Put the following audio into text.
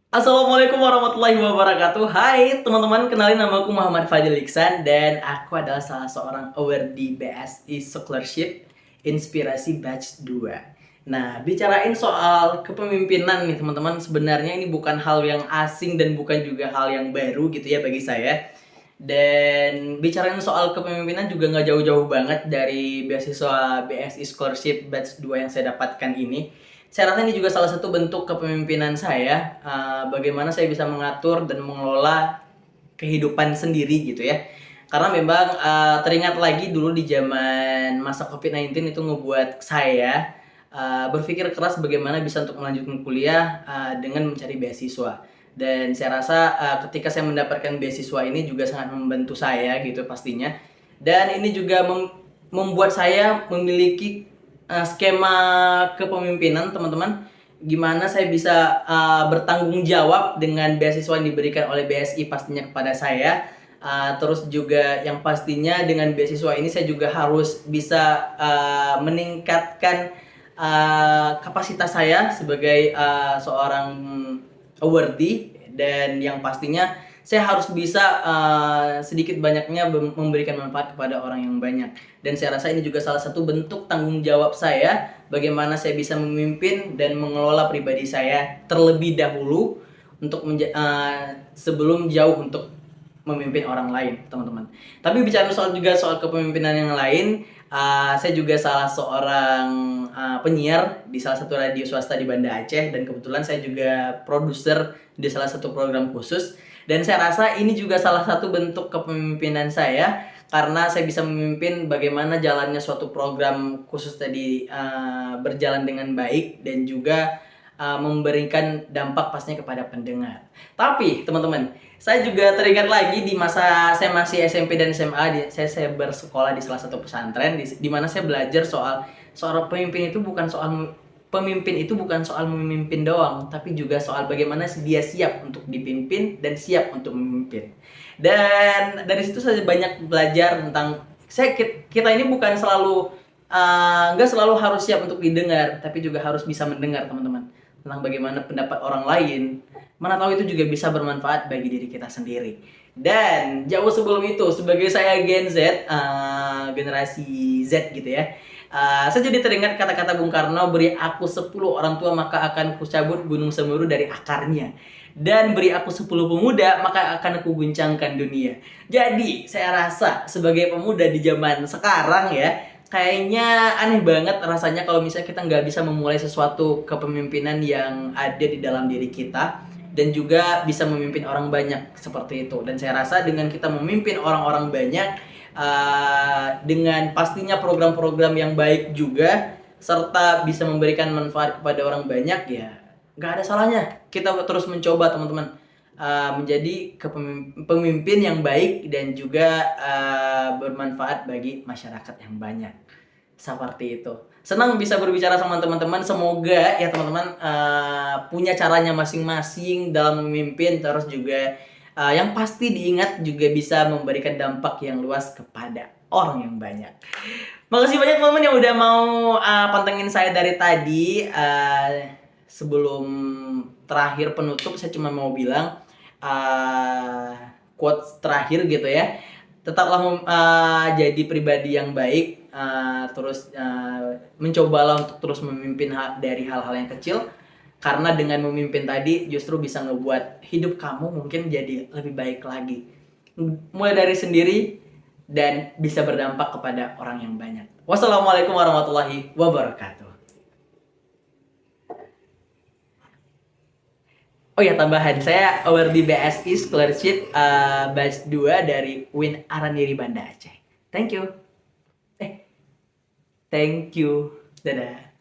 Assalamualaikum warahmatullahi wabarakatuh. Hai teman-teman, kenalin nama aku Muhammad Fadil Iksan dan aku adalah salah seorang award di BSI Scholarship Inspirasi Batch 2. Nah, bicarain soal kepemimpinan nih teman-teman, sebenarnya ini bukan hal yang asing dan bukan juga hal yang baru gitu ya bagi saya. Dan bicarain soal kepemimpinan juga nggak jauh-jauh banget dari beasiswa BSI Scholarship Batch 2 yang saya dapatkan ini. Saya rasa ini juga salah satu bentuk kepemimpinan saya, bagaimana saya bisa mengatur dan mengelola kehidupan sendiri gitu ya. Karena memang teringat lagi dulu di zaman masa COVID-19 itu ngebuat saya berpikir keras bagaimana bisa untuk melanjutkan kuliah dengan mencari beasiswa. Dan saya rasa ketika saya mendapatkan beasiswa ini juga sangat membantu saya gitu pastinya. Dan ini juga membuat saya memiliki skema kepemimpinan teman-teman, gimana saya bisa bertanggung jawab dengan beasiswa yang diberikan oleh BSI pastinya kepada saya. Terus juga yang pastinya dengan beasiswa ini saya juga harus bisa meningkatkan kapasitas saya sebagai seorang awardee, dan yang pastinya saya harus bisa sedikit banyaknya memberikan manfaat kepada orang yang banyak. Dan saya rasa ini juga salah satu bentuk tanggung jawab saya, bagaimana saya bisa memimpin dan mengelola pribadi saya terlebih dahulu untuk sebelum jauh untuk memimpin orang lain, teman-teman. Tapi bicara soal kepemimpinan yang lain, saya juga salah seorang penyiar di salah satu radio swasta di Banda Aceh, dan kebetulan saya juga produser di salah satu program khusus. Dan saya rasa ini juga salah satu bentuk kepemimpinan saya, karena saya bisa memimpin bagaimana jalannya suatu program khusus tadi berjalan dengan baik dan juga memberikan dampak pastinya kepada pendengar. Tapi teman-teman, saya juga teringat lagi di masa saya masih SMP dan SMA, saya bersekolah di salah satu pesantren di mana saya belajar soal pemimpin itu bukan soal memimpin doang, tapi juga soal bagaimana dia siap untuk dipimpin dan siap untuk memimpin. Dan dari situ saya banyak belajar tentang kita ini bukan selalu nggak selalu harus siap untuk didengar, tapi juga harus bisa mendengar teman-teman, tentang bagaimana pendapat orang lain. Mana tahu itu juga bisa bermanfaat bagi diri kita sendiri. Dan jauh sebelum itu, sebagai saya Gen Z, generasi Z gitu ya, saya jadi teringat kata-kata Bung Karno, beri aku 10 orang tua maka akan kucabut gunung Semeru dari akarnya. Dan beri aku 10 pemuda maka akan aku guncangkan dunia. Jadi saya rasa sebagai pemuda di zaman sekarang ya, kayaknya aneh banget rasanya kalau misalnya kita nggak bisa memulai sesuatu kepemimpinan yang ada di dalam diri kita dan juga bisa memimpin orang banyak seperti itu. Dan saya rasa dengan kita memimpin orang-orang banyak, dengan pastinya program-program yang baik juga, serta bisa memberikan manfaat kepada orang banyak, ya nggak ada salahnya kita terus mencoba teman-teman, menjadi pemimpin yang baik dan juga bermanfaat bagi masyarakat yang banyak. Seperti itu. Senang bisa berbicara sama teman-teman. Semoga ya teman-teman punya caranya masing-masing dalam memimpin, terus juga yang pasti diingat juga bisa memberikan dampak yang luas kepada orang yang banyak. Makasih banyak teman-teman yang udah mau pantengin saya dari tadi. Sebelum terakhir penutup, saya cuma mau bilang quotes terakhir gitu ya. Tetaplah jadi pribadi yang baik, terus mencobalah untuk terus memimpin dari hal-hal yang kecil, karena dengan memimpin tadi justru bisa ngebuat hidup kamu mungkin jadi lebih baik lagi, mulai dari sendiri dan bisa berdampak kepada orang yang banyak. Wassalamualaikum warahmatullahi wabarakatuh. Oh ya, tambahan, saya award di BSI Scholarship Batch 2 dari Win Araniri Banda Aceh. Thank you. Thank you. Dadah.